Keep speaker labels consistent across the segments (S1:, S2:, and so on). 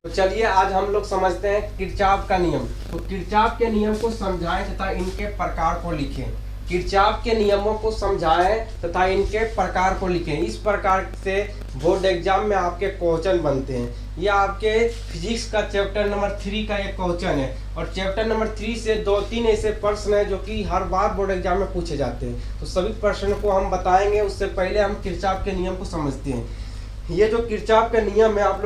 S1: तो चलिए आज हम लोग समझते हैं किरचॉफ का नियम। तो किरचॉफ के नियम को समझाएं तथा इनके प्रकार को लिखें। किरचॉफ के नियमों को समझाएं तथा इनके प्रकार को लिखें। इस प्रकार से बोर्ड एग्जाम में आपके क्वेश्चन बनते हैं। ये आपके फिजिक्स का चैप्टर नंबर 3 का एक क्वेश्चन है और चैप्टर नंबर 3 से 2-3 ऐसे प्रश्न हैं जो कि हर बार बोर्ड एग्जाम में पूछे जाते हैं। तो सभी प्रश्नों को हम बताएंगे, उससे पहले हम किरचॉफ के नियम को समझते हैं। ये जो किरचॉफ का नियम है, आप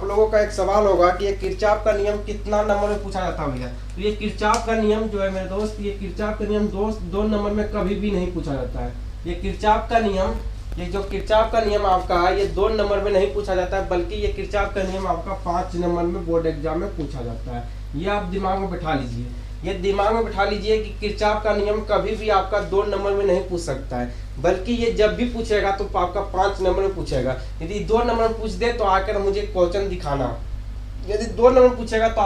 S1: लोगों का एक सवाल होगा कि ये किरचॉफ का नियम कितना नंबर में पूछा जाता है भैया। तो ये किरचॉफ का नियम जो है मेरे दोस्त, ये किरचॉफ का नियम दो नंबर में कभी भी नहीं पूछा जाता है। ये किरचॉफ का नियम, ये जो किरचॉफ का नियम आपका है, ये 2 नंबर में नहीं पूछा जाता है, बल्कि ये किरचॉफ का नियम आपका 5 नंबर में बोर्ड एग्जाम में पूछा जाता है। ये आप दिमाग में बैठा लीजिए, ये दिमाग में बैठा लीजिए कि किरचॉफ का नियम कभी भी आपका 2 नंबर में नहीं पूछ सकता है, बल्कि ये जब भी पूछेगा तो आपका 5 नंबर में पूछेगा। यदि 2 नंबर में पूछ दे तो आकर मुझे क्वेश्चन दिखाना। यदि 2 नंबर पूछेगा तो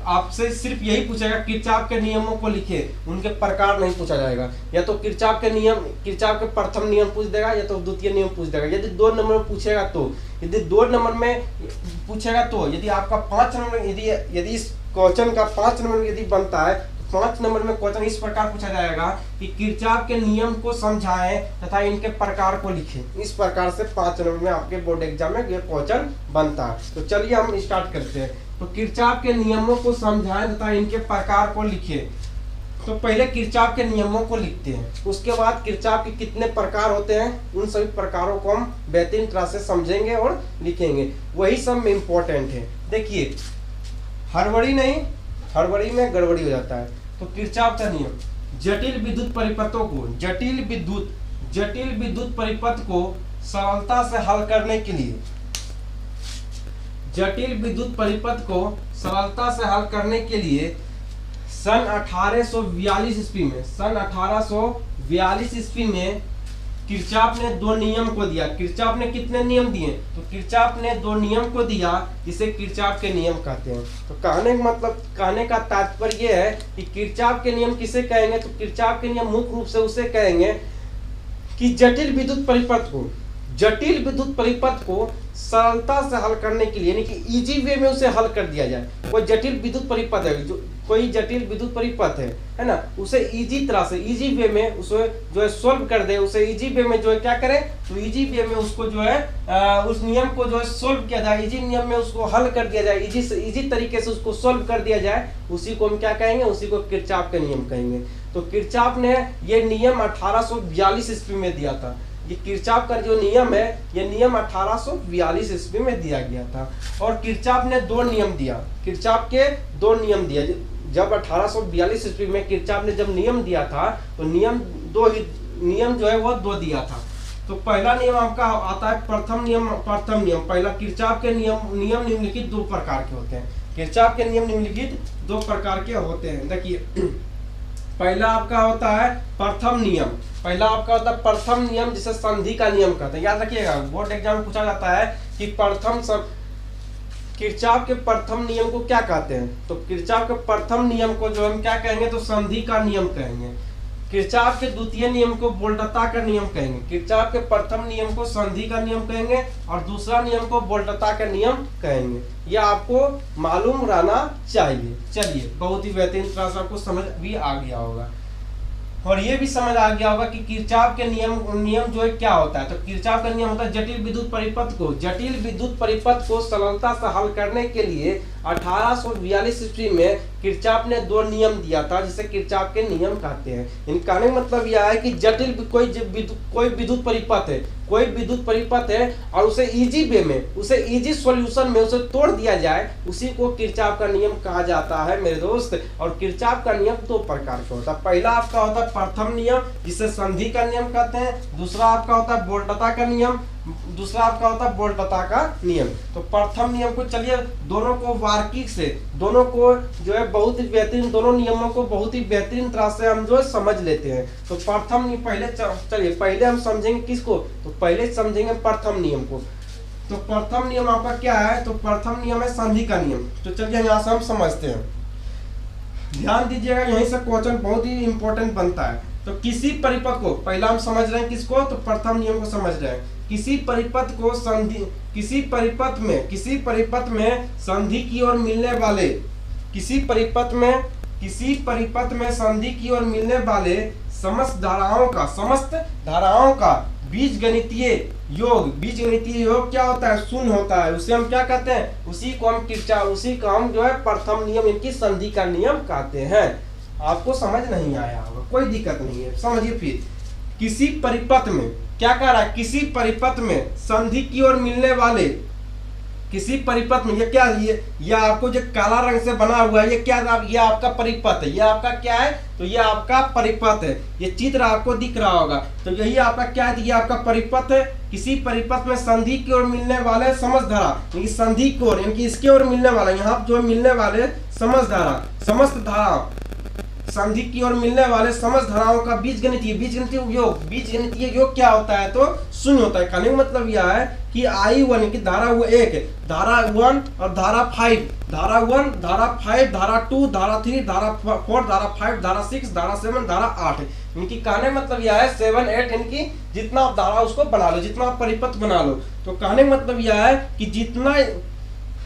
S1: आपसे सिर्फ यही पूछेगा किरचॉफ के नियमों को लिखे, उनके प्रकार नहीं पूछा जाएगा। या तो किरचॉफ के नियम, किरचॉफ के प्रथम नियम पूछ देगा या तो द्वितीय नियम पूछ देगा। यदि 2 नंबर में पूछेगा तो, यदि 2 नंबर में पूछेगा तो, यदि आपका 5 नंबर, यदि इस क्वेश्चन का 5 नंबर यदि बनता है तो 5 नंबर में क्वेश्चन इस प्रकार पूछा जाएगा कि किरचॉफ के नियम को समझाएं तथा इनके प्रकार को लिखें। इस प्रकार से 5 नंबर में आपके बोर्ड एग्जाम में ये क्वेश्चन बनता है। तो चलिए हम स्टार्ट करते हैं। तो किरचॉफ के नियमों को समझाएं तथा इनके प्रकार को लिखें। तो पहले किरचॉफ के नियमों को लिखते हैं, उसके बाद किरचॉफ के कितने प्रकार होते हैं उन सभी प्रकारों को हम बेहतरीन तरह से समझेंगे और लिखेंगे। वही सब में इम्पोर्टेंट है। देखिए, हड़बड़ी नहीं, हड़बड़ी में गड़बड़ी हो जाता है। तो किरचॉफ का नियम, जटिल विद्युत परिपथों को, जटिल विद्युत परिपथ को सरलता से हल करने के लिए, जटिल विद्युत परिपथ को सरलता से हल करने के लिए सन 1842 ईस्वी में, सन 1842 ईस्वी में किरचॉफ ने 2 नियम को दिया। किरचॉफ ने कितने नियम दिए? तो किरचॉफ ने 2 नियम को दिया, जिसे किरचॉफ के नियम कहते हैं। तो कहने का तात्पर्य यह है कि किरचॉफ के नियम किसे कहेंगे? तो किरचॉफ के नियम मुख्य रूप से उसे कहेंगे कि जटिल विद्युत परिपथ को सरलता से हल करने के लिए, यानी कि इजी वे में उसे हल कर दिया जाए। कोई जटिल विद्युत परिपथ है, कोई जटिल विद्युत परिपथ है ना, उसे इजी तरह से, इजी वे में उसे जो है सोल्व कर दे, उसे इजी वे में जो है क्या करें, तो इजी वे में उसको जो है उस नियम को जो है सोल्व किया जाए, इजी नियम में उसको हल कर दिया जाए, इजी तरीके से उसको सोल्व कर दिया जाए, उसी को हम क्या कहेंगे? उसी को किरचॉफ के नियम कहेंगे। तो किरचॉफ ने ये नियम 1842 ईस्वी में दिया था। ये किरचॉफ का जो नियम है, ये नियम 1842 ईस्वी में दिया गया था। और किरचॉफ ने 2 नियम दिया, किरचॉफ के 2 नियम दिया। जब 1842 ईस्वी में किरचॉफ ने जब नियम दिया था तो नियम जो है वो 2 दिया था। तो पहला नियम आपका आता है प्रथम नियम। पहला किरचॉफ के नियम निम्नलिखित 2 प्रकार के होते हैं। किरचॉफ के नियम निम्नलिखित 2 प्रकार के होते हैं। देखिए, पहला आपका होता है प्रथम नियम। पहला आपका होता है प्रथम नियम, जिसे संधि का नियम कहते हैं। याद रखिएगा, बोर्ड एग्जाम में पूछा जाता है कि किरचॉफ के प्रथम नियम को क्या कहते हैं? तो किरचॉफ के प्रथम नियम को जो हम क्या कहेंगे? तो संधि का नियम कहेंगे। किरचॉफ के द्वितीय नियम को वोल्टता का नियम कहेंगे। किरचॉफ के प्रथम नियम को संधि का नियम कहेंगे और दूसरा नियम को वोल्टता का नियम कहेंगे। यह आपको मालूम रहना चाहिए। चलिए, बहुत ही बेहतरीन तरह से आपको समझ भी आ गया होगा और ये भी समझ आ गया होगा कि किरचॉफ के नियम जो है क्या होता है। तो किरचॉफ का नियम होता है जटिल विद्युत परिपथ को सरलता से हल करने के लिए 1842 ईस्वी में किरचॉफ ने 2 नियम दिया था, जिसे किरचॉफ के नियम कहते हैं। इन कहने का मतलब यह है कि जटिल कोई विद्युत परिपथ है और उसे इजी वे में, उसे इजी सॉल्यूशन में उसे तोड़ दिया जाए, उसी को किरचॉफ का नियम कहा जाता है मेरे दोस्त। और किरचॉफ का नियम 2 प्रकार का होता है। पहला आपका होता है प्रथम नियम, जिसे संधि का नियम कहते हैं। दूसरा आपका होता है वोल्टता का नियम, दूसरा आपका होता है वोल्टता का नियम। तो प्रथम नियम को चलिए दोनों को बारीकी से, दोनों को जो है बहुत ही बेहतरीन, दोनों नियमों को बहुत ही बेहतरीन तरह से हम जो है समझ लेते हैं। तो प्रथम पहले हम समझेंगे किसको? तो पहले समझेंगे प्रथम नियम को। तो प्रथम नियम आपका क्या है? तो प्रथम नियम है संधि का नियम। तो चलिए यहाँ से हम समझते हैं, ध्यान दीजिएगा, यहीं से क्वेश्चन बहुत ही इंपॉर्टेंट बनता है। तो किसी परिपथ को, पहला हम समझ रहे हैं किसको, तो प्रथम नियम को समझ रहे हैं। किसी परिपथ को संधि, किसी परिपथ में संधि की ओर मिलने वाले, किसी परिपथ में संधि की ओर मिलने वाले समस्त धाराओं का बीजगणितीय योग क्या होता है, शून्य होता है। उसे हम क्या कहते हैं, उसी को हम जो है प्रथम नियम, इनकी संधि का नियम कहते हैं। आपको समझ नहीं आया होगा, कोई दिक्कत नहीं है, समझिए। फिर किसी परिपथ में क्या कह रहा है, किसी परिपथ में संधि की ओर मिलने वाले, किसी परिपथ में, ये क्या, ये आपको जो काला रंग से बना हुआ है, ये क्या, ये आपका परिपथ है, ये आपका क्या है, तो ये आपका परिपथ है। ये चित्र आपको दिख रहा होगा, तो यही आपका क्या है, ये आपका परिपथ है। किसी परिपथ में संधि की ओर मिलने वाले समस्त धारा, संधि की ओर यानी इसके ओर मिलने वाला, यहाँ जो मिलने वाले समस्त धारा, संधि की ओर मिलने वाले समस्त धाराओं का बीजगणितीय योग क्या होता है, तो शून्य होता है। कहने का मतलब यह है कि I1 की धारा 1, धारा 1 और धारा 5, धारा 1, धारा 5, धारा 2, धारा 3, धारा 4, धारा 5, धारा 6, धारा 7, धारा 8। इनकी कहने मतलब यह है 7, 8, इनकी जितना आप धारा उसको बना लो, जितना आप परिपथ बना लो। तो कहने का मतलब यह है कि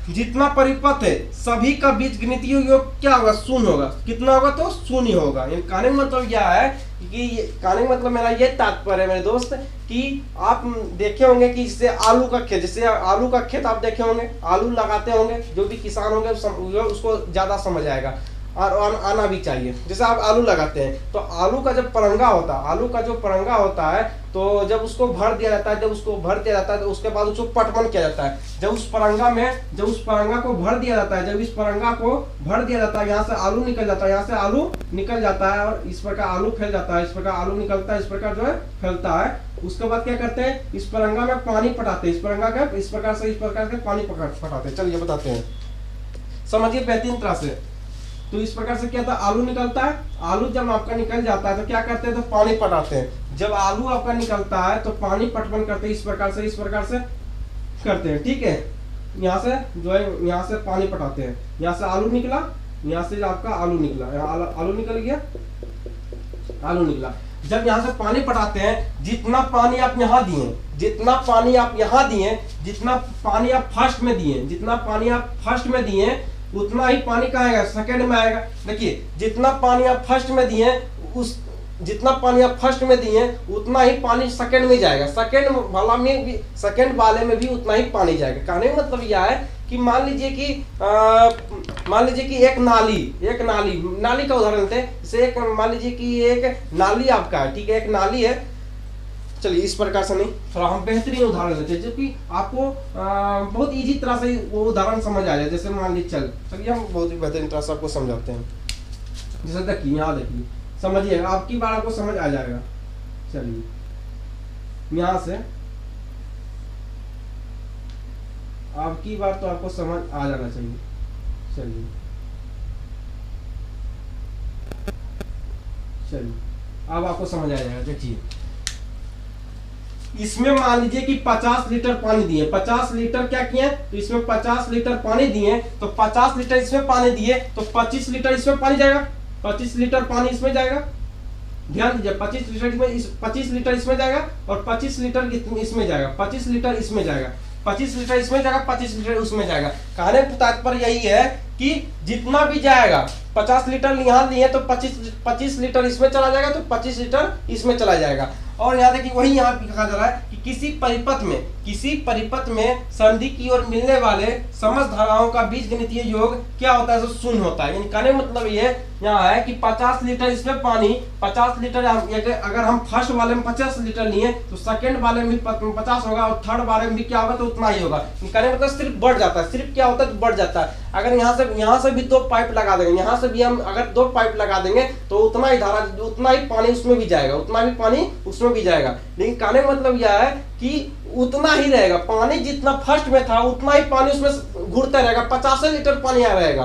S1: जितना परिपथ है सभी का बीजगणितीय योग क्या होगा, शून्य होगा। कितना होगा, तो शून्य होगा। कहने का मतलब क्या है कि कहने का मतलब मेरा ये तात्पर्य है मेरे दोस्त कि आप देखे होंगे कि जैसे आलू का खेत, आप देखे होंगे, आलू लगाते होंगे, जो भी किसान होंगे उसको ज्यादा समझ आएगा और आना भी चाहिए। जैसे आप आलू लगाते हैं तो आलू का जब परंगा होता है, आलू का जो परंगा होता है, तो जब उसको भर दिया जाता है, तो उसके बाद उसको पटवन किया जाता है। जब उस परंगा को भर दिया जाता है, यहाँ से आलू निकल जाता है, और इस प्रकार आलू फैल जाता है, इस प्रकार आलू निकलता है, इस प्रकार जो है फैलता है। उसके बाद क्या करते हैं, इस परंगा में पानी पटाते हैं, इस प्रकार से पानी पटाते हैं। चलिए बताते हैं, समझिए बेहतरीन तरह से। तो इस प्रकार से क्या था, आलू निकलता है। आलू जब आपका निकल जाता है तो क्या करते हैं, तो पानी पटाते हैं। जब आलू आपका निकलता है तो पानी पटवन करते हैं, इस प्रकार से करते हैं, ठीक है। यहाँ से जो है, यहाँ से पानी पटाते हैं, यहाँ से आलू निकला, यहाँ से आपका आलू निकला, आलू निकल गया, आलू निकला। जब यहाँ से पानी पटाते हैं, जितना पानी आप यहाँ दिए, जितना पानी आप फर्स्ट में दिए, उतना ही पानी कहाँ आएगा, सेकंड में आएगा। देखिए, जितना पानी आप फर्स्ट में दिए उतना ही पानी सेकंड में जाएगा, सेकंड वाले में भी उतना ही पानी जाएगा। कहने का मतलब यह है कि मान लीजिए कि एक नाली का उदाहरण लेते हैं। जैसे मान लीजिए कि एक नाली आपका है, ठीक है, एक नाली है। चलिए इस प्रकार से नहीं, थोड़ा हम बेहतरीन उदाहरण लेते हैं जो कि आपको बहुत इजी तरह से वो उदाहरण समझ आ जाए। जैसे मान लीजिए चलिए हम बहुत ही बेहतरीन तरह से आपको समझाते हैं। जैसे देखिए, यहाँ देखिए, समझिए, आपकी बार आपको समझ आ जाएगा। चलिए यहाँ से आपकी बात तो आपको समझ आ जाना चाहिए। चलिए अब आपको समझ आ जाएगा। देखिए, इसमें मान लीजिए कि 50 लीटर पानी दिए, 50 लीटर क्या किए, तो इसमें 50 लीटर पानी दिए, तो 50 लीटर इसमें पानी दिए, तो 25 लीटर इसमें पानी जाएगा, 25 लीटर पानी इसमें जाएगा। ध्यान दीजिए, 25 लीटर इसमें जाएगा और 25 लीटर इसमें जाएगा, 25 लीटर इसमें जाएगा, 25 लीटर इसमें जाएगा, 25 लीटर उसमें जाएगा। कहने का तात्पर्य यही है कि जितना भी जाएगा, 50 लीटर यहाँ लिए तो 25 लीटर इसमें चला जाएगा, तो 25 लीटर इसमें चला जाएगा। और यहाँ देखिए, वही यहाँ पे कहा जा रहा है कि किसी परिपथ में संधि की ओर मिलने वाले समस्त धाराओं का बीजगणितीय योग क्या होता है, तो शून्य होता है। यानी कहने मतलब ये यहाँ है कि 50 लीटर इसमें पानी, 50 लीटर अगर हम फर्स्ट वाले में 50 लीटर लिए तो सेकंड वाले में 50 होगा और थर्ड वाले में भी क्या होगा, तो उतना ही होगा। कहने मतलब सिर्फ बढ़ जाता है, सिर्फ क्या होता है, तो बढ़ जाता है। अगर यहाँ से भी 2 पाइप लगा देंगे, यहाँ से भी हम अगर 2 पाइप लगा देंगे तो उतना ही धारा, उतना ही पानी उसमें भी जाएगा, उतना भी पानी उसमें भी जाएगा। लेकिन कहने का मतलब यह है कि उतना ही रहेगा, पानी जितना फर्स्ट में था उतना ही पानी उसमें घुरता रहेगा, 50 लीटर पानी आ रहेगा,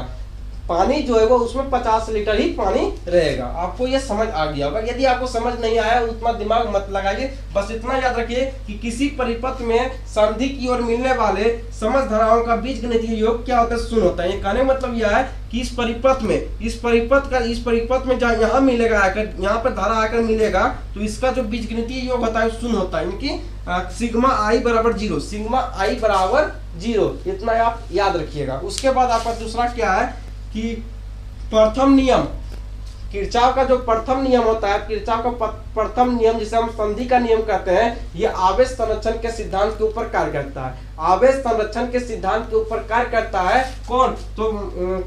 S1: पानी जो है वो उसमें 50 लीटर ही पानी रहेगा। आपको ये समझ आ गया होगा। यदि आपको समझ नहीं आया उतना दिमाग मत लगाइए, बस इतना याद रखिए कि किसी परिपथ में संधि की ओर मिलने वाले समस्त धाराओं का बीजगणितीय योग क्या होता है, शून्य होता है। ये कहने का मतलब यह है कि इस परिपथ में जहाँ यहाँ मिलेगा आकर, यहाँ पर धारा आकर मिलेगा तो इसका जो बीजगणितीय योग होता है शून्य होता है, यानी सिग्मा आई बराबर 0, सिग्मा आई बराबर 0, इतना आप याद रखिएगा। उसके बाद आपका दूसरा क्या है कि प्रथम नियम, किरचॉफ का जो प्रथम नियम होता है, किरचॉफ का प्रथम नियम जिसे हम संधि का नियम कहते हैं, ये आवेश संरक्षण के सिद्धांत के ऊपर कार्य करता है। आवेश संरक्षण के सिद्धांत के ऊपर कार्य करता है कौन, तो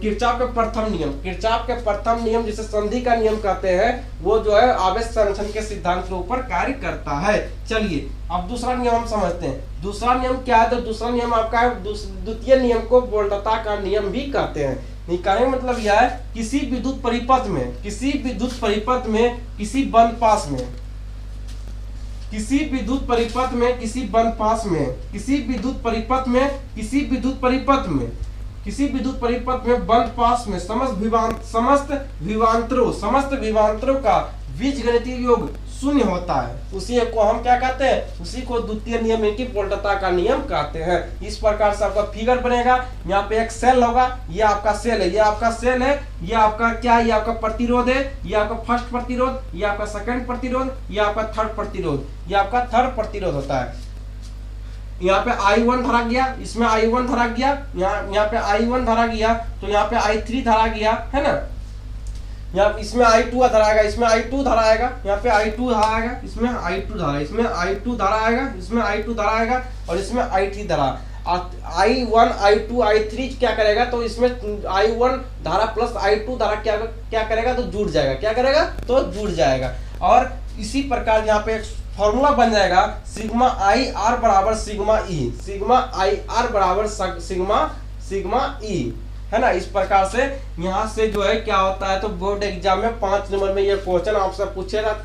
S1: किरचॉफ का प्रथम नियम, किरचॉफ के प्रथम नियम जिसे संधि का नियम कहते हैं, वो जो है आवेश संरक्षण के सिद्धांत के ऊपर कार्य करता है। चलिए अब दूसरा नियम हम समझते हैं। दूसरा नियम क्या है, तो दूसरा नियम आपका है, द्वितीय नियम को वोल्टता का नियम भी कहते हैं। कहने का मतलब यह है किसी विद्युत परिपथ में, किसी विद्युत परिपथ में, किसी बंद पास में, किसी विद्युत परिपथ में, किसी बंद पास में, किसी विद्युत परिपथ में, किसी विद्युत परिपथ में, किसी विद्युत परिपथ में बंद पास में समस्त विभवांतरों का बीजगणितीय योग शून्य होता है, उसी को हम क्या कहते हैं, उसी को द्वितीय नियम की वोल्टता का नियम कहते हैं। इस प्रकार से आपका फिगर बनेगा। यहाँ पे एक सेल होगा, ये आपका सेल है, ये आपका सेल है, ये आपका क्या है, ये आपका प्रतिरोध है, ये आपका फर्स्ट प्रतिरोध, ये आपका सेकंड प्रतिरोध, ये आपका थर्ड प्रतिरोध, ये आपका थर्ड प्रतिरोध होता है। यहाँ पे I1 धरा गया, इसमें I1 धरा गया, यहाँ पे I1 धरा गया, तो यहाँ पे I3 धरा गया, है ना। यहाँ इसमें I2 धरा आएगा, इसमें I2 धरा आएगा, यहाँ पे I2 धरा आएगा, इसमें I2 धरा, इसमें I2 धरा आएगा, इसमें I2 धरा आएगा और इसमें I3 धरा। I1 I2 I3 क्या करेगा, तो इसमें I1 धारा प्लस I2 धारा क्या करेगा, तो जुड़ जाएगा, क्या करेगा, तो जुड़ जाएगा। और इसी प्रकार यहाँ पे एक फॉर्मूला बन जाएगा, सिग्मा आई आर बराबर sigma E, sigma I R बराबर सिग्मा ई, है ना। इस प्रकार से यहाँ से जो है क्या होता है, तो बोर्ड एग्जाम में 5 नंबर में ये क्वेश्चन आपसे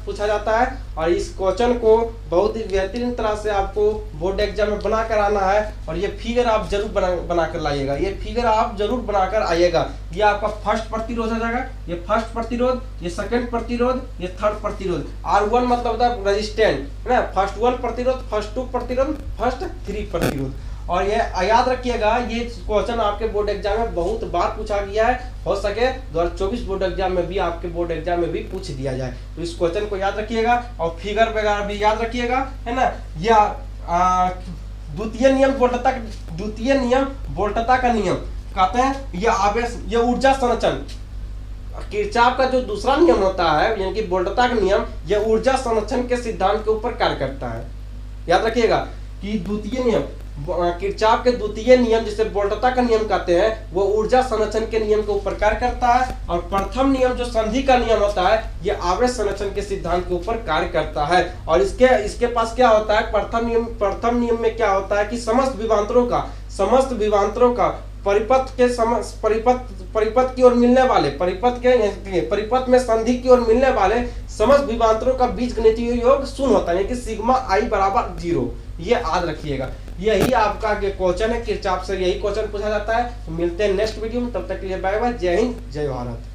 S1: पूछा जाता है और इस क्वेश्चन को बहुत ही बेहतरीन तरह से आपको बोर्ड एग्जाम में बना कर आना है। और ये फिगर आप जरूर बना कर लाइएगा, ये फिगर आप जरूर बनाकर आइएगा। ये आपका फर्स्ट प्रतिरोध हो जाएगा, ये फर्स्ट प्रतिरोध, ये सेकंड प्रतिरोध, ये थर्ड प्रतिरोध। R1 मतलब होता है रेजिस्टेंट, है ना, फर्स्ट 1 प्रतिरोध, फर्स्ट 2 प्रतिरोध, फर्स्ट 3 प्रतिरोध। और ये याद रखिएगा, ये क्वेश्चन आपके बोर्ड एग्जाम में बहुत बार पूछा गया है, हो सके 2024 बोर्ड एग्जाम में भी, आपके बोर्ड एग्जाम में भी पूछ दिया जाए, तो इस क्वेश्चन को याद रखिएगा और फिगर वगैरह भी याद रखिएगा, है ना। या द्वितीय नियम वोल्टता का नियम कहते हैं, ये आवेश, ये ऊर्जा संरक्षण, किरचॉफ का जो दूसरा नियम होता है यानी कि वोल्टता का नियम, यह ऊर्जा संरक्षण के सिद्धांत के ऊपर कार्य करता है। याद रखिएगा कि द्वितीय नियम, किरचॉफ के द्वितीय नियम जिसे वोल्टता का नियम कहते हैं, वो ऊर्जा संरक्षण के नियम के ऊपर कार्य करता है। और प्रथम नियम जो संधि का नियम होता है, ये आवेश संरक्षण के सिद्धांत के ऊपर कार्य करता है। और इसके पास क्या होता है, प्रथम नियम में क्या होता है कि समस्त विभवांतरों का परिपथ की ओर मिलने वाले, परिपथ में संधि की ओर मिलने वाले समस्त विभवांतरों का बीजगणितीय योग शून्य होता है, यानी कि सिग्मा आई बराबर 0। ये याद रखिएगा, यही आपका क्वेश्चन है, किरचॉफ से यही क्वेश्चन पूछा जाता है। तो मिलते हैं नेक्स्ट वीडियो में, तब तक के लिए बाय बाय, जय हिंद, जय भारत।